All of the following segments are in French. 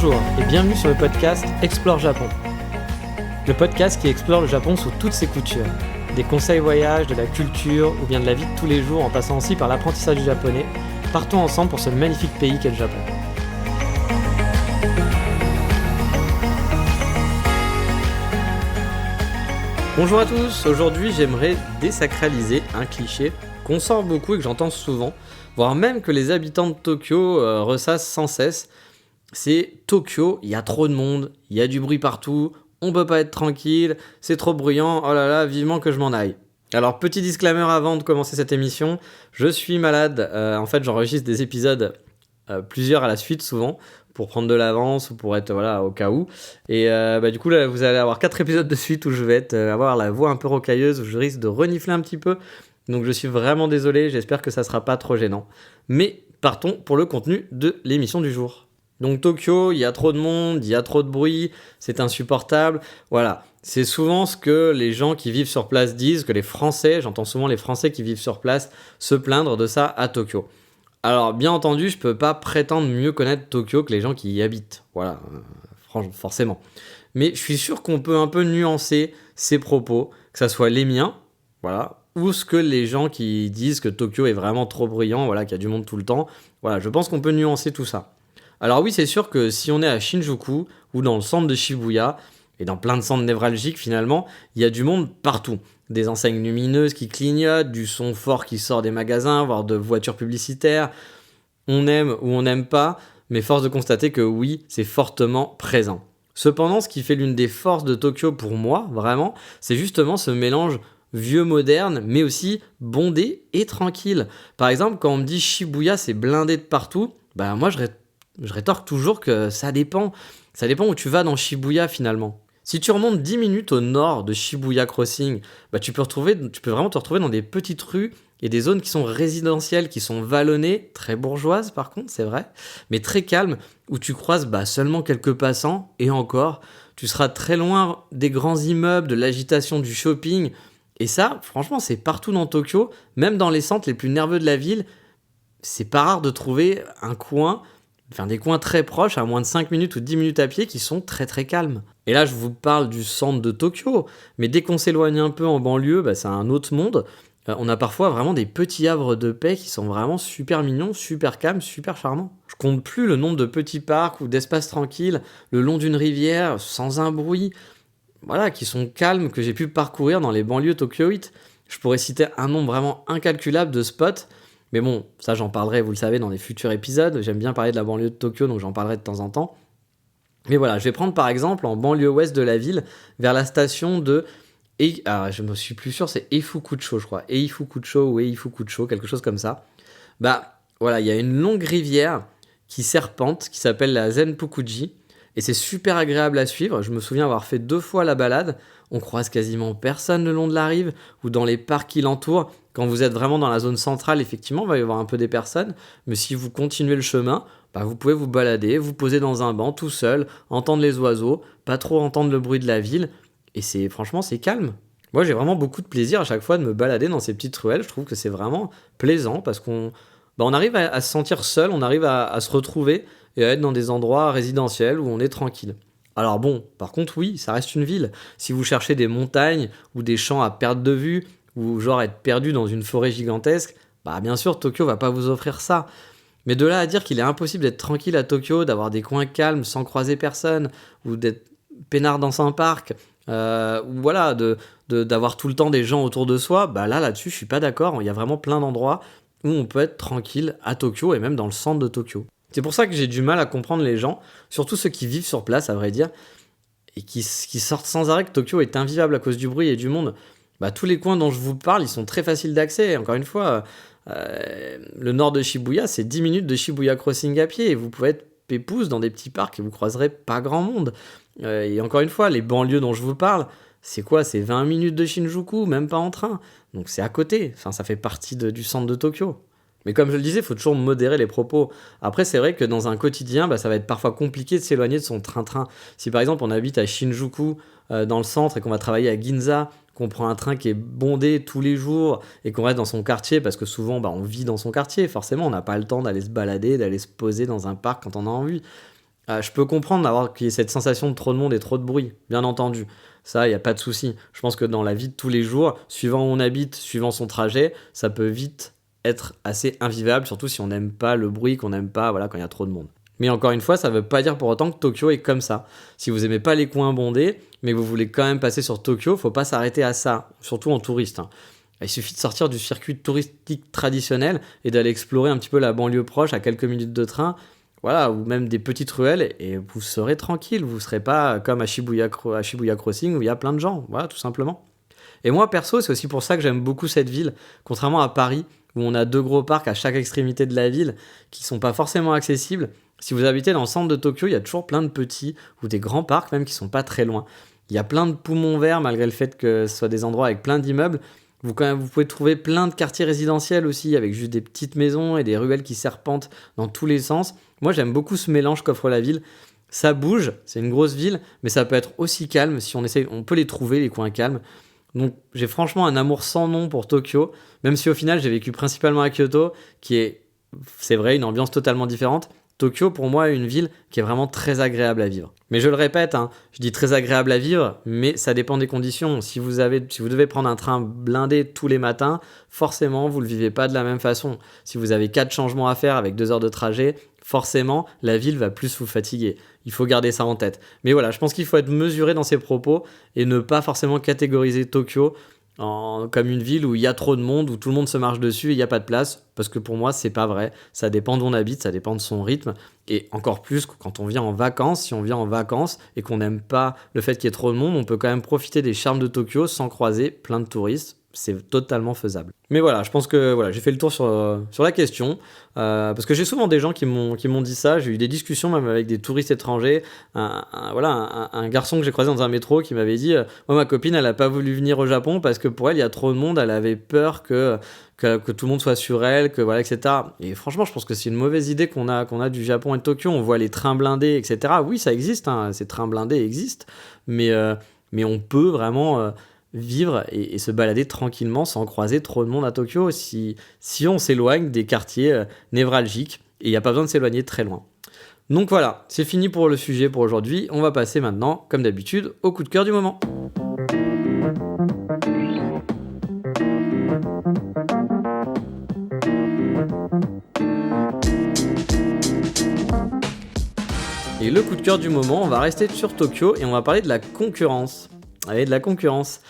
Bonjour et bienvenue sur le podcast Explore Japon. Le podcast qui explore le Japon sous toutes ses coutures. Des conseils voyage, de la culture ou bien de la vie de tous les jours en passant aussi par l'apprentissage du japonais. Partons ensemble pour ce magnifique pays qu'est le Japon. Bonjour à tous, aujourd'hui j'aimerais désacraliser un cliché qu'on sort beaucoup et que j'entends souvent, voire même que les habitants de Tokyo ressassent sans cesse. C'est Tokyo, il y a trop de monde, il y a du bruit partout, on peut pas être tranquille, c'est trop bruyant, oh là là, vivement que je m'en aille. Alors petit disclaimer avant de commencer cette émission, je suis malade, en fait j'enregistre des épisodes, plusieurs à la suite souvent, pour prendre de l'avance ou pour être au cas où. Et du coup là vous allez avoir 4 épisodes de suite où je vais avoir la voix un peu rocailleuse, où je risque de renifler un petit peu. Donc je suis vraiment désolé, j'espère que ça sera pas trop gênant. Mais partons pour le contenu de l'émission du jour. Donc Tokyo, il y a trop de monde, il y a trop de bruit, c'est insupportable. Voilà, c'est souvent ce que les gens qui vivent sur place disent, que les Français, j'entends souvent les Français qui vivent sur place se plaindre de ça à Tokyo. Alors bien entendu, je peux pas prétendre mieux connaître Tokyo que les gens qui y habitent. Voilà, forcément. Mais je suis sûr qu'on peut un peu nuancer ces propos, que ça soit les miens, voilà, ou ce que les gens qui disent que Tokyo est vraiment trop bruyant, voilà, qu'il y a du monde tout le temps. Voilà, je pense qu'on peut nuancer tout ça. Alors oui, c'est sûr que si on est à Shinjuku ou dans le centre de Shibuya, et dans plein de centres névralgiques finalement, il y a du monde partout. Des enseignes lumineuses qui clignotent, du son fort qui sort des magasins, voire de voitures publicitaires. On aime ou on n'aime pas, mais force de constater que oui, c'est fortement présent. Cependant, ce qui fait l'une des forces de Tokyo pour moi, vraiment, c'est justement ce mélange vieux-moderne, mais aussi bondé et tranquille. Par exemple, quand on me dit Shibuya, c'est blindé de partout, moi je rétorque toujours que ça dépend. Ça dépend où tu vas dans Shibuya finalement. Si tu remontes 10 minutes au nord de Shibuya Crossing, tu peux vraiment te retrouver dans des petites rues et des zones qui sont résidentielles, qui sont vallonnées, très bourgeoises par contre, c'est vrai, mais très calmes, où tu croises seulement quelques passants, et encore, tu seras très loin des grands immeubles, de l'agitation du shopping, et ça, franchement, c'est partout dans Tokyo, même dans les centres les plus nerveux de la ville, c'est pas rare de trouver des coins très proches, à moins de 5 minutes ou 10 minutes à pied, qui sont très très calmes. Et là, je vous parle du centre de Tokyo, mais dès qu'on s'éloigne un peu en banlieue, c'est un autre monde. On a parfois vraiment des petits havres de paix qui sont vraiment super mignons, super calmes, super charmants. Je compte plus le nombre de petits parcs ou d'espaces tranquilles, le long d'une rivière, sans un bruit, qui sont calmes, que j'ai pu parcourir dans les banlieues tokyoïtes. Je pourrais citer un nombre vraiment incalculable de spots. Mais bon, ça j'en parlerai, vous le savez, dans les futurs épisodes. J'aime bien parler de la banlieue de Tokyo, donc j'en parlerai de temps en temps. Mais voilà, je vais prendre par exemple en banlieue ouest de la ville, vers la station de... je me suis plus sûr, c'est Eifukucho, je crois. Eifukucho ou Eifukucho, quelque chose comme ça. Il y a une longue rivière qui serpente, qui s'appelle la Zenpukuji. Et c'est super agréable à suivre. Je me souviens avoir fait 2 fois la balade. On croise quasiment personne le long de la rive ou dans les parcs qui l'entourent. Quand vous êtes vraiment dans la zone centrale, effectivement, il va y avoir un peu des personnes. Mais si vous continuez le chemin, vous pouvez vous balader, vous poser dans un banc tout seul, entendre les oiseaux, pas trop entendre le bruit de la ville. Et franchement, c'est calme. Moi, j'ai vraiment beaucoup de plaisir à chaque fois de me balader dans ces petites ruelles. Je trouve que c'est vraiment plaisant parce qu'on arrive à se sentir seul, on arrive à se retrouver et à être dans des endroits résidentiels où on est tranquille. Alors bon, par contre, oui, ça reste une ville. Si vous cherchez des montagnes ou des champs à perte de vue, ou genre être perdu dans une forêt gigantesque, bien sûr, Tokyo va pas vous offrir ça. Mais de là à dire qu'il est impossible d'être tranquille à Tokyo, d'avoir des coins calmes sans croiser personne, ou d'être peinard dans un parc, d'avoir tout le temps des gens autour de soi, là-dessus, je suis pas d'accord. Il y a vraiment plein d'endroits où on peut être tranquille à Tokyo et même dans le centre de Tokyo. C'est pour ça que j'ai du mal à comprendre les gens, surtout ceux qui vivent sur place, à vrai dire, et qui sortent sans arrêt que Tokyo est invivable à cause du bruit et du monde. Tous les coins dont je vous parle, ils sont très faciles d'accès. Encore une fois, le nord de Shibuya, c'est 10 minutes de Shibuya Crossing à pied, et vous pouvez être pépouze dans des petits parcs et vous croiserez pas grand monde. Et encore une fois, les banlieues dont je vous parle, c'est quoi ? C'est 20 minutes de Shinjuku, même pas en train. Donc c'est à côté, ça fait partie du centre de Tokyo. Mais comme je le disais, il faut toujours modérer les propos. Après, c'est vrai que dans un quotidien, ça va être parfois compliqué de s'éloigner de son train-train. Si par exemple on habite à Shinjuku, dans le centre, et qu'on va travailler à Ginza, qu'on prend un train qui est bondé tous les jours et qu'on reste dans son quartier, parce que souvent on vit dans son quartier, forcément on n'a pas le temps d'aller se balader, d'aller se poser dans un parc quand on a envie. Je peux comprendre qu'il y ait cette sensation de trop de monde et trop de bruit, bien entendu. Ça, il n'y a pas de souci. Je pense que dans la vie de tous les jours, suivant où on habite, suivant son trajet, ça peut vite être assez invivable, surtout si on n'aime pas le bruit, qu'on n'aime pas quand il y a trop de monde. Mais encore une fois, ça ne veut pas dire pour autant que Tokyo est comme ça. Si vous n'aimez pas les coins bondés, mais que vous voulez quand même passer sur Tokyo, il ne faut pas s'arrêter à ça, surtout en touriste. Il suffit de sortir du circuit touristique traditionnel et d'aller explorer un petit peu la banlieue proche à quelques minutes de train, ou même des petites ruelles, et vous serez tranquille. Vous ne serez pas comme à Shibuya Crossing où il y a plein de gens, tout simplement. Et moi, perso, c'est aussi pour ça que j'aime beaucoup cette ville, contrairement à Paris, où on a 2 gros parcs à chaque extrémité de la ville, qui ne sont pas forcément accessibles. Si vous habitez dans le centre de Tokyo, il y a toujours plein de petits, ou des grands parcs même, qui ne sont pas très loin. Il y a plein de poumons verts, malgré le fait que ce soit des endroits avec plein d'immeubles. Vous pouvez trouver plein de quartiers résidentiels aussi, avec juste des petites maisons et des ruelles qui serpentent dans tous les sens. Moi, j'aime beaucoup ce mélange qu'offre la ville. Ça bouge, c'est une grosse ville, mais ça peut être aussi calme si on essaye. On peut les trouver, les coins calmes. Donc, j'ai franchement un amour sans nom pour Tokyo, même si au final, j'ai vécu principalement à Kyoto, qui est, c'est vrai, une ambiance totalement différente. Tokyo, pour moi, est une ville qui est vraiment très agréable à vivre. Mais je le répète, je dis très agréable à vivre, mais ça dépend des conditions. Si vous devez prendre un train blindé tous les matins, forcément, vous ne le vivez pas de la même façon. Si vous avez 4 changements à faire avec 2 heures de trajet, forcément, la ville va plus vous fatiguer. Il faut garder ça en tête. Mais voilà, je pense qu'il faut être mesuré dans ses propos et ne pas forcément catégoriser Tokyo comme une ville où il y a trop de monde, où tout le monde se marche dessus et il n'y a pas de place, parce que pour moi c'est pas vrai. Ça dépend d'où on habite, ça dépend de son rythme, et encore plus quand on vient en vacances. Si on vient en vacances et qu'on n'aime pas le fait qu'il y ait trop de monde, on peut quand même profiter des charmes de Tokyo sans croiser plein de touristes. C'est totalement faisable. Mais voilà, je pense que j'ai fait le tour sur la question, parce que j'ai souvent des gens qui m'ont dit ça. J'ai eu des discussions même avec des touristes étrangers. Un garçon que j'ai croisé dans un métro qui m'avait dit moi, ma copine, elle n'a pas voulu venir au Japon parce que pour elle, il y a trop de monde, elle avait peur que tout le monde soit sur elle, etc. Et franchement, je pense que c'est une mauvaise idée qu'on a du Japon et de Tokyo. On voit les trains blindés, etc. Oui, ça existe, ces trains blindés existent, mais on peut vraiment vivre et se balader tranquillement sans croiser trop de monde à Tokyo si on s'éloigne des quartiers névralgiques, et il n'y a pas besoin de s'éloigner très loin. Donc voilà, c'est fini pour le sujet pour aujourd'hui. On va passer maintenant, comme d'habitude, au coup de cœur du moment. Et le coup de cœur du moment, on va rester sur Tokyo et on va parler de la concurrence. Allez, de la concurrence.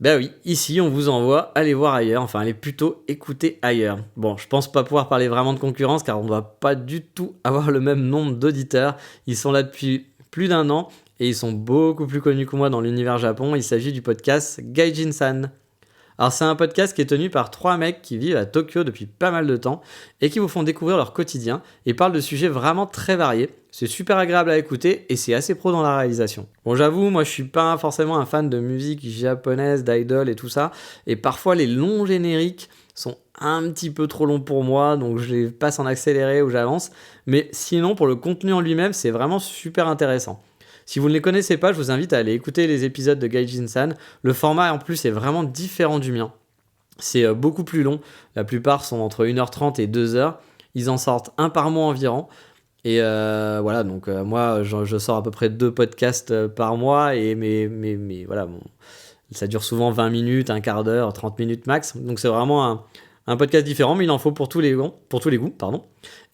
Ben oui, ici on vous envoie aller voir ailleurs, enfin aller plutôt écouter ailleurs. Bon, je pense pas pouvoir parler vraiment de concurrence car on ne doit pas du tout avoir le même nombre d'auditeurs. Ils sont là depuis plus d'1 an et ils sont beaucoup plus connus que moi dans l'univers Japon. Il s'agit du podcast Gaijin-san. Alors c'est un podcast qui est tenu par 3 mecs qui vivent à Tokyo depuis pas mal de temps et qui vous font découvrir leur quotidien et parlent de sujets vraiment très variés. C'est super agréable à écouter et c'est assez pro dans la réalisation. Bon, j'avoue, moi je suis pas forcément un fan de musique japonaise, d'idol et tout ça, et parfois les longs génériques sont un petit peu trop longs pour moi, donc je les passe en accéléré ou j'avance, mais sinon pour le contenu en lui-même, c'est vraiment super intéressant. Si vous ne les connaissez pas, je vous invite à aller écouter les épisodes de Gaijin-san. Le format en plus est vraiment différent du mien. C'est beaucoup plus long, la plupart sont entre 1h30 et 2h. Ils en sortent un par mois environ. Et voilà, donc moi je sors à peu près 2 podcasts par mois, et mais voilà, bon, ça dure souvent 20 minutes, un quart d'heure, 30 minutes max. Donc c'est vraiment un podcast différent, mais il en faut pour tous les goûts, pardon.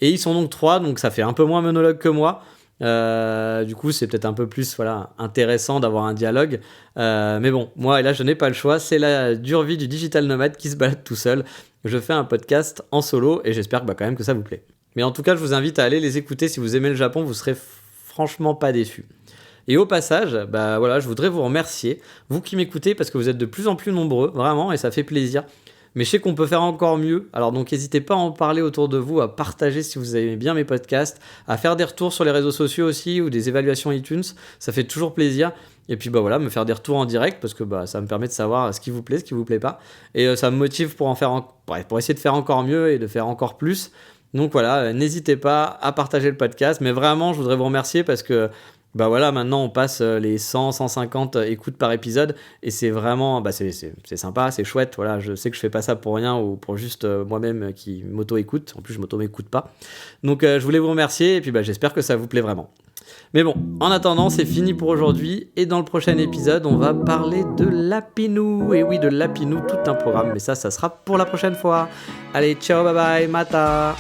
Et ils sont donc 3, donc ça fait un peu moins monologue que moi. Du coup c'est peut-être un peu plus intéressant d'avoir un dialogue, mais bon, moi là je n'ai pas le choix, c'est la dure vie du digital nomade qui se balade tout seul. Je fais un podcast en solo et j'espère quand même que ça vous plaît. Mais en tout cas je vous invite à aller les écouter. Si vous aimez le Japon, vous serez franchement pas déçus. Et au passage, je voudrais vous remercier, vous qui m'écoutez, parce que vous êtes de plus en plus nombreux, vraiment, et ça fait plaisir. Mais je sais qu'on peut faire encore mieux, alors donc n'hésitez pas à en parler autour de vous, à partager si vous aimez bien mes podcasts, à faire des retours sur les réseaux sociaux aussi, ou des évaluations iTunes, ça fait toujours plaisir. Et puis me faire des retours en direct, parce que ça me permet de savoir ce qui vous plaît, ce qui vous plaît pas, et ça me motive pour pour essayer de faire encore mieux et de faire encore plus. Donc voilà, n'hésitez pas à partager le podcast, mais vraiment je voudrais vous remercier parce que Bah voilà, maintenant on passe les 100, 150 écoutes par épisode et c'est vraiment, bah c'est sympa, c'est chouette. Voilà, je sais que je fais pas ça pour rien ou pour juste moi-même qui m'auto-écoute. En plus, je m'auto-écoute pas. Donc je voulais vous remercier et puis bah, j'espère que ça vous plaît vraiment. Mais bon, en attendant, c'est fini pour aujourd'hui et dans le prochain épisode, on va parler de Lapinou. Et oui, de Lapinou, tout un programme, mais ça sera pour la prochaine fois. Allez, ciao, bye bye, mata.